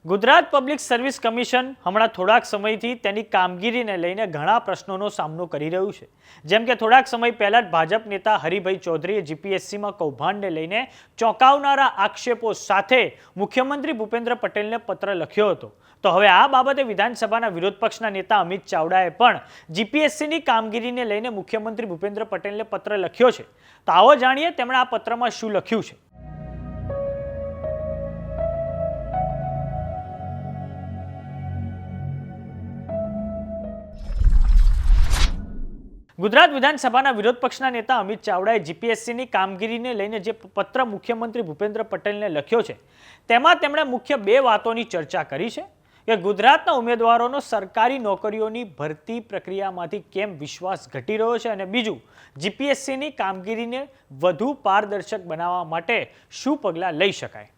Gujarat public service commission હમણાં થોડાક સમયથી તેની કામગીરીને લઈને ઘણા પ્રશ્નોનો સામનો કરી રહ્યું છે। જેમ કે થોડાક સમય પહેલા જ ભાજપ નેતા હરિભાઈ ચૌધરીએ જીપીએસસીમાં કૌભાંડને લઈને ચોંકાવનારા આક્ષેપો સાથે મુખ્યમંત્રી ભૂપેન્દ્ર પટેલને પત્ર લખ્યો હતો। તો હવે આ બાબતે વિધાનસભાના વિરોધ પક્ષના નેતા અમિત ચાવડાએ પણ જીપીએસસીની કામગીરીને લઈને મુખ્યમંત્રી ભૂપેન્દ્ર પટેલને પત્ર લખ્યો છે। તો આવો જાણીએ તેમણે આ પત્રમાં શું લખ્યું છે। ગુજરાત વિધાનસભાના વિરોધ પક્ષના નેતા અમિત ચાવડાએ જીપીએસસીની કામગીરીને લઈને જે પત્ર મુખ્યમંત્રી ભૂપેન્દ્ર પટેલને લખ્યો છે તેમાં તેમણે મુખ્ય બે વાતોની ચર્ચા કરી છે કે ગુજરાતના ઉમેદવારોનો સરકારી નોકરીઓની ભરતી પ્રક્રિયામાંથી કેમ વિશ્વાસ ઘટી રહ્યો છે અને બીજું જીપીએસસીની કામગીરીને વધુ પારદર્શક બનાવવા માટે શું પગલાં લઈ શકાય।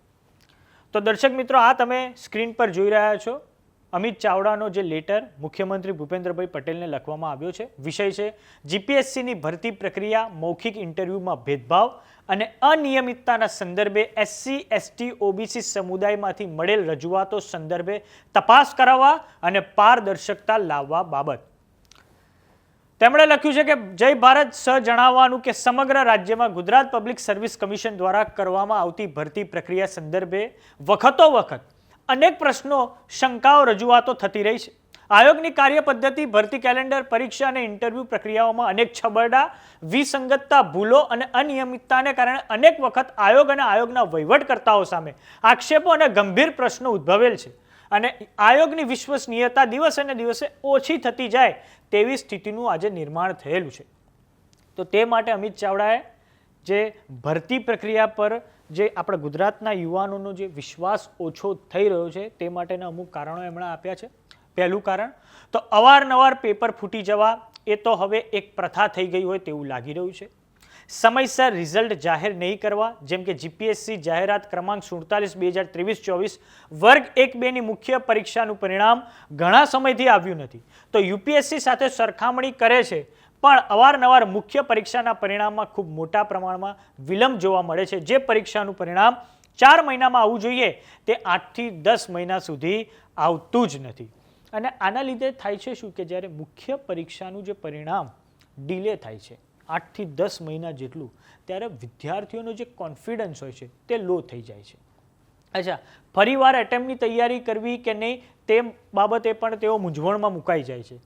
તો દર્શક મિત્રો, આ તમે સ્ક્રીન પર જોઈ રહ્યા છો અમિત ચાવડાનો જે લેટર મુખ્યમંત્રી ભૂપેન્દ્રભાઈ પટેલને લખવામાં આવ્યો છે। વિષય છે જીપીએસસીની ભરતી પ્રક્રિયા, મૌખિક ઇન્ટરવ્યુમાં ભેદભાવ અને અનિયમિતતાના સંદર્ભે એસસી, એસટી, ઓબીસી સમુદાયમાંથી મળેલ રજૂઆતો સંદર્ભે તપાસ કરાવવા અને પારદર્શકતા લાવવા બાબત। તેમણે લખ્યું છે કે જય ભારત સહ જણાવવાનું કે સમગ્ર રાજ્યમાં ગુજરાત પબ્લિક સર્વિસ કમિશન દ્વારા કરવામાં આવતી ભરતી પ્રક્રિયા સંદર્ભે વખતો વખત અનેક પ્રશ્નો, શંકાઓ, રજૂઆતો થતી રહી છે। આયોગની કાર્ય પદ્ધતિ, ભરતી કેલેન્ડર, પરીક્ષા અને ઇન્ટરવ્યૂ પ્રક્રિયાઓમાં અનેક છબરડા, વિસંગતતા, ભૂલો અને અનિયમિતતાને કારણે અનેક વખત આયોગ અને આયોગના વહીવટકર્તાઓ સામે આક્ષેપો અને ગંભીર પ્રશ્નો ઉદ્ભવેલ છે અને આયોગની વિશ્વસનીયતા દિવસે ને દિવસે ઓછી થતી જાય તેવી સ્થિતિનું આજે નિર્માણ થયેલું છે। તો તે માટે અમિત ચાવડાએ જે ભરતી પ્રક્રિયા પર જે આપણા ગુજરાતના યુવાનોનો જે વિશ્વાસ ઓછો થઈ રહ્યો છે તે માટેના અમુક કારણો એમણે આપ્યા છે। પહેલું કારણ તો અવારનવાર પેપર ફૂટી જવા, એ તો હવે એક પ્રથા થઈ ગઈ હોય તેવું લાગી રહ્યું છે। સમયસર રિઝલ્ટ જાહેર નહીં કરવા, જેમ કે જીપીએસસી જાહેરાત ક્રમાંક 47/2023-24 વર્ગ 1-2ની મુખ્ય પરીક્ષાનું પરિણામ ઘણા સમયથી આવ્યું નથી, તો યુપીએસસી સાથે સરખામણી કરે છે પણ અવારનવાર મુખ્ય પરીક્ષાના પરિણામમાં ખૂબ મોટા પ્રમાણમાં વિલંબ જોવા મળે છે। જે પરીક્ષાનું પરિણામ 4 મહિનામાં આવવું જોઈએ તે 8 થી 10 મહિના સુધી આવતું જ નથી અને આના લીધે થાય છે શું કે જ્યારે મુખ્ય પરીક્ષાનું જે પરિણામ ડિલે થાય છે 8 થી 10 મહિના જેટલું, ત્યારે વિદ્યાર્થીઓનો જે કોન્ફિડન્સ હોય છે તે લો થઈ જાય છે। અચ્છા, ફરીવાર એટેમ્પની તૈયારી કરવી કે નહીં તે બાબતે પણ તેઓ મૂંઝવણમાં મુકાઈ જાય છે।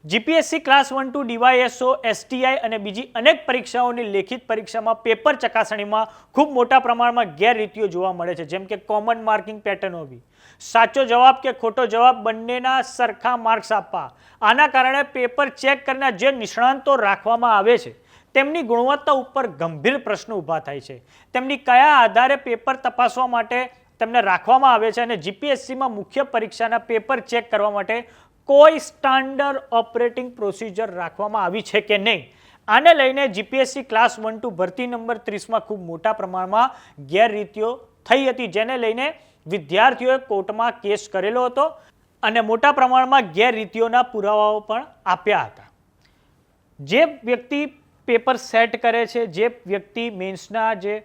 જીપીએસસી ક્લાસ 1-2, ડીવાયએસઓ, એસટીઆઈ અને બીજી અનેક પરીક્ષાઓની લેખિત પરીક્ષામાં પેપર ચકાસણીમાં ખૂબ મોટા પ્રમાણમાં ગેરરીતિઓ જોવા મળે છે, જેમ કે કોમન માર્કિંગ પેટર્ન હોવી, સાચો જવાબ કે ખોટો જવાબ બંનેના સરખા માર્ક્સ આપવા। આના કારણે પેપર ચેક કરનાર જે નિષ્ણાંતો રાખવામાં આવે છે તેમની ગુણવત્તા ઉપર ગંભીર પ્રશ્નો ઊભા થાય છે। તેમની કયા આધારે પેપર તપાસવા માટે તેમને રાખવામાં આવે છે અને જીપીએસસીમાં મુખ્ય પરીક્ષાના પેપર ચેક કરવા માટે કોઈ સ્ટાન્ડર્ડ ઓપરેટિંગ પ્રોસિજર રાખવામાં આવી છે કે નહીં, આને લઈને જીપીએસસી ક્લાસ 1-2 ભરતી નંબર 30માં ખૂબ મોટા પ્રમાણમાં ગેરરીતિઓ થઈ હતી, જેને લઈને વિદ્યાર્થીઓએ કોર્ટમાં કેસ કરેલો હતો અને મોટા પ્રમાણમાં ગેરરીતિઓના પુરાવાઓ પણ આપ્યા હતા। જે વ્યક્તિ પેપર સેટ કરે છે, જે વ્યક્તિ મેન્સના જે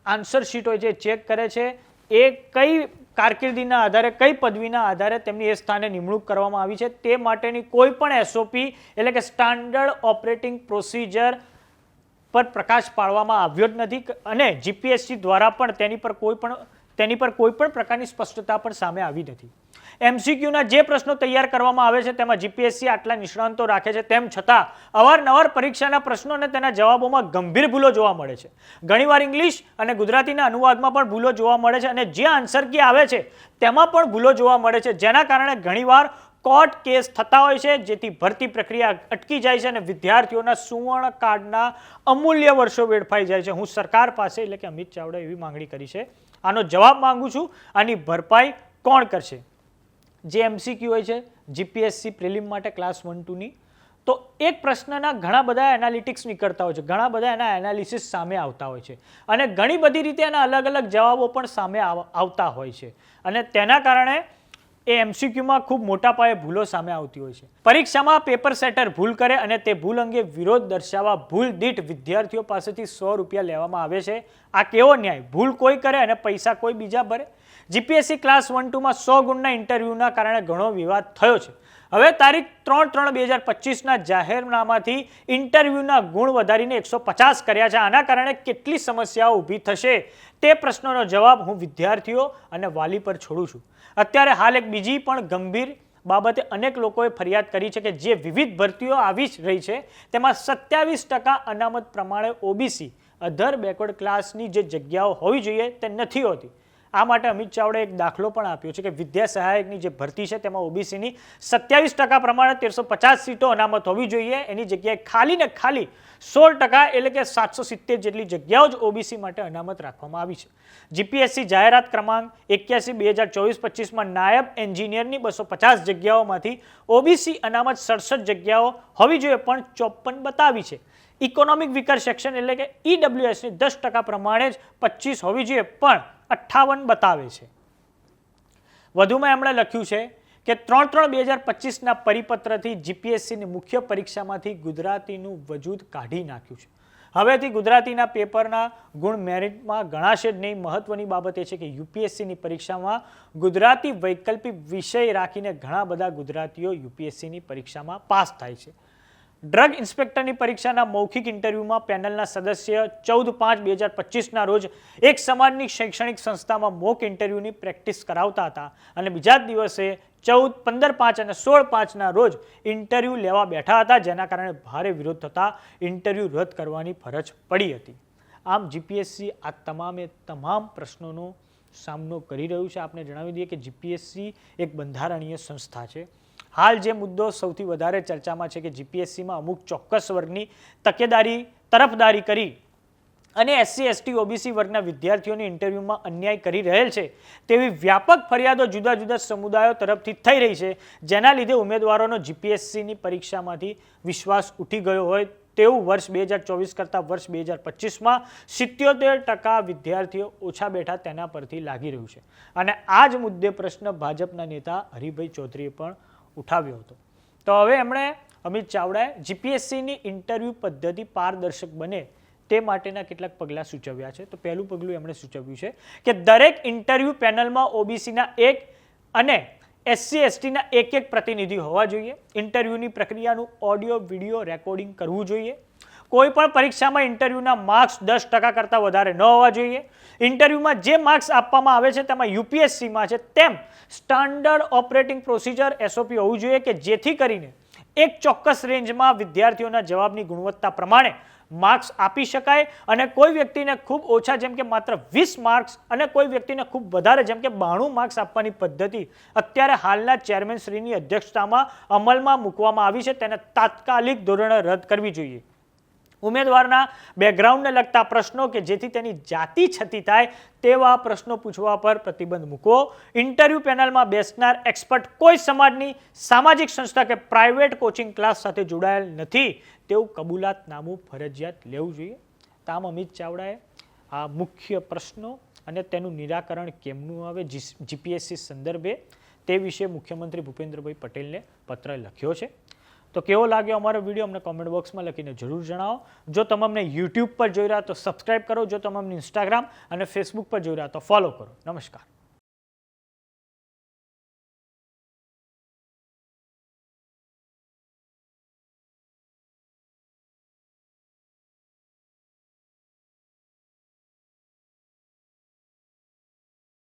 આન્સર શીટ હોય છે ચેક કરે છે, એ કઈ કારકિર્દીના આધારે, કઈ પદવીના આધારે તેમની એ સ્થાને નિમણૂક કરવામાં આવી છે તે માટેની કોઈ પણ એસઓપી એટલે કે સ્ટાન્ડર્ડ ઓપરેટિંગ પ્રોસિજર પર પ્રકાશ પાડવામાં આવ્યો જ નથી અને જીપીએસસી દ્વારા પણ તેની પર કોઈ પણ પ્રકારની સ્પષ્ટતા પણ સામે આવી નથી। એમસીક્યુના જે પ્રશ્નો તૈયાર કરવામાં આવે છે તેમાં જીપીએસસી આટલા નિષ્ણાંતો રાખે છે, તેમ છતાં અવારનવાર પરીક્ષાના પ્રશ્નો અને તેના જવાબોમાં ગંભીર ભૂલો જોવા મળે છે। ઘણીવાર ઇંગ્લિશ અને ગુજરાતીના અનુવાદમાં પણ ભૂલો જોવા મળે છે અને જે આન્સર કી આવે છે તેમાં પણ ભૂલો જોવા મળે છે, જેના કારણે ઘણીવાર કોર્ટ કેસ થતા હોય છે, જેથી ભરતી પ્રક્રિયા અટકી જાય છે અને વિદ્યાર્થીઓના સુવર્ણ કાળના અમૂલ્ય વર્ષો વેડફાઈ જાય છે। હું સરકાર પાસે એટલે કે અમિત ચાવડાએ એવી માંગણી કરી છે, આનો જવાબ માંગુ છું, આની ભરપાઈ કોણ કરશે? જે એમસીક્યુ હોય છે જીપીએસસી પ્રિલિમ માટે ક્લાસ 1-2ની, તો એક પ્રશ્નના ઘણા બધા એનાલિટિક્સ નીકળતા હોય છે, ઘણા બધા એના એનાલિસિસ સામે આવતા હોય છે અને ઘણી બધી રીતે એના અલગ અલગ જવાબો પણ સામે આવતા હોય છે અને તેના કારણે એ એમસીક્યુમાં ખૂબ મોટા પાયે ભૂલો સામે આવતી હોય છે। પરીક્ષામાં પેપર સેટર ભૂલ કરે અને તે ભૂલ અંગે વિરોધ દર્શાવવા ભૂલ દીઠ વિદ્યાર્થીઓ પાસેથી ₹100 લેવામાં આવે છે। આ કેવો ન્યાય? ભૂલ કોઈ કરે અને પૈસા કોઈ બીજા ભરે। જીપીએસસી ક્લાસ 1-2માં 100 ગુણના ઇન્ટરવ્યૂના કારણે ઘણો વિવાદ થયો છે. હવે તારીખ 3/3/2025ના જાહેરનામાથી ઇન્ટરવ્યૂના ગુણ વધારીને 150 કર્યા છે. આના કારણે કેટલી સમસ્યાઓ ઊભી થશે તે પ્રશ્નનો જવાબ હું વિદ્યાર્થીઓ અને વાલી પર છોડું છું. અત્યારે હાલ એક બીજી પણ ગંભીર બાબતે અનેક લોકોએ ફરિયાદ કરી છે કે જે વિવિધ ભરતીઓ આવી રહી છે તેમાં 27% અનામત પ્રમાણે ઓબીસી અધર બેકવર્ડ ક્લાસની જે જગ્યાઓ હોવી જોઈએ તે નથી હોતી. આ માટે અમિત ચાવડાએ એક દાખલો પણ આપ્યો છે કે વિદ્યા સહાયકની જે ભરતી છે તેમાં ઓબીસીની 27% પ્રમાણે 1350 સીટો અનામત હોવી જોઈએ. એની જગ્યાએ ખાલી ને ખાલી 16% એટલે કે 770 જેટલી જગ્યાઓ જ ઓબીસી માટે અનામત રાખવામાં આવી છે. જીપીએસસી જાહેરાત ક્રમાંક 81/2024-25માં નાયબ એન્જિનિયરની 250 જગ્યાઓમાંથી ઓબીસી અનામત 67 જગ્યાઓ હોવી જોઈએ પણ 54 બતાવી છે. ઇકોનોમિક વીકર સેક્શન એટલે કે ઈડબ્લ્યુએસની 10% પ્રમાણે જ 25 હોવી જોઈએ પણ 58 બતાવે છે. વધુમાં એમણે લખ્યું છે કે 3/3/2025ના પરિપત્રથી જીપીએસસીની મુખ્ય પરીક્ષામાંથી ગુજરાતીનું વજૂદ કાઢી નાખ્યું છે. હવેથી ગુજરાતીના પેપરના ગુણ મેરિટમાં ગણાશે જ નહીં. મહત્વની બાબત એ છે કે યુપીએસસીની પરીક્ષામાં ગુજરાતી વૈકલ્પિક વિષય રાખીને ઘણા બધા ગુજરાતીઓ યુપીએસસીની પરીક્ષામાં પાસ થાય છે. ડ્રગ ઇન્સ્પેક્ટરની પરીક્ષાના મૌખિક ઇન્ટરવ્યુમાં પેનલના સદસ્ય 14/5/2025ના રોજ એક સમાજની શૈક્ષણિક સંસ્થામાં મોક ઇન્ટરવ્યુની પ્રેક્ટિસ કરાવતા હતા અને બીજા જ દિવસે 14, 15/5 અને 16/5ના રોજ ઇન્ટરવ્યુ લેવા બેઠા હતા, જેના કારણે ભારે વિરોધ થતા ઇન્ટરવ્યુ રદ કરવાની ફરજ પડી હતી. આમ જીપીએસસી આ તમામ પ્રશ્નોનો સામનો કરી રહ્યું છે. આપને જણાવી દઈએ કે જીપીએસસી એક બંધારણીય સંસ્થા છે. હાલ જે મુદ્દો સૌથી વધારે ચર્ચામાં છે કે જીપીએસસીમાં અમુક ચોક્કસ વર્ગની તરફદારી કરી અને એસસી, એસટી, ઓબીસી વર્ગના વિદ્યાર્થીઓની ઇન્ટરવ્યુમાં અન્યાય કરી રહેલ છે તેવી વ્યાપક ફરિયાદો જુદા જુદા સમુદાયો તરફથી થઈ રહી છે, જેના લીધે ઉમેદવારોનો જીપીએસસીની પરીક્ષામાંથી વિશ્વાસ ઉઠી ગયો હોય તેવું વર્ષ 2024 કરતાં વર્ષ 2025માં 77% વિદ્યાર્થીઓ ઓછા બેઠા તેના પરથી લાગી રહ્યું છે. અને આ જ મુદ્દે પ્રશ્ન ભાજપના નેતા હરિભાઈ ચૌધરીએ પણ ઉઠાવ્યો હતો. તો હવે એમણે અમિત ચાવડાએ જીપીએસસીની ઇન્ટરવ્યૂ પદ્ધતિ પારદર્શક બને તે માટેના કેટલાક પગલાં સૂચવ્યા છે. તો પહેલું પગલું એમણે સૂચવ્યું છે કે દરેક ઇન્ટરવ્યૂ પેનલમાં ઓબીસીના 1 અને એસસી, એસટીના 1 પ્રતિનિધિ હોવા જોઈએ. ઇન્ટરવ્યૂની પ્રક્રિયાનું ઓડિયો વિડીયો રેકોર્ડિંગ કરવું જોઈએ. કોઈ પણ પરીક્ષામાં ઇન્ટરવ્યૂના માર્ક્સ 10% કરતાં વધારે ન હોવા જોઈએ. ઇન્ટરવ્યૂમાં જે માર્ક્સ આપવામાં આવે છે તેમાં યુપીએસસીમાં છે તેમ સ્ટાન્ડર્ડ ઓપરેટિંગ પ્રોસિજર એસઓપી હોવું જોઈએ કે જેથી કરીને એક ચોક્કસ રેન્જમાં વિદ્યાર્થીઓના જવાબની ગુણવત્તા પ્રમાણે માર્ક્સ આપી શકાય અને કોઈ વ્યક્તિને ખૂબ ઓછા જેમ કે માત્ર 20 માર્ક્સ અને કોઈ વ્યક્તિને ખૂબ વધારે જેમ કે 92 માર્ક્સ આપવાની પદ્ધતિ અત્યારે હાલના ચેરમેન શ્રીની અધ્યક્ષતામાં અમલમાં મૂકવામાં આવી છે તેને તાત્કાલિક ધોરણે રદ કરવી જોઈએ. ઉમેદવારના બેકગ્રાઉન્ડને લગતા પ્રશ્નો કે જેથી તેની જાતિ છતી થાય તેવા પ્રશ્નો પૂછવા પર પ્રતિબંધ મૂકવો. ઇન્ટરવ્યૂ પેનલમાં બેસનાર એક્સપર્ટ કોઈ સમાજની સામાજિક સંસ્થા કે પ્રાઇવેટ કોચિંગ ક્લાસ સાથે જોડાયેલ નથી તેવું કબૂલાતનામું ફરજિયાત લેવું જોઈએ. તામ અમિત ચાવડાએ આ મુખ્ય પ્રશ્નો અને તેનું નિરાકરણ કેમનું આવે જીપીએસસી સંદર્ભે તે વિશે મુખ્યમંત્રી ભૂપેન્દ્રભાઈ પટેલને પત્ર લખ્યો છે. તો કેવો લાગ્યો અમારો વિડીયો અમને કોમેન્ટ બોક્સમાં લખીને જરૂર જણાવો. જો તમે અમને યુટ્યુબ પર જોઈ રહ્યા તો સબસ્ક્રાઇબ કરો. જો તમે અમને ઇન્સ્ટાગ્રામ અને ફેસબુક પર જોઈ રહ્યા તો ફોલો કરો. નમસ્કાર.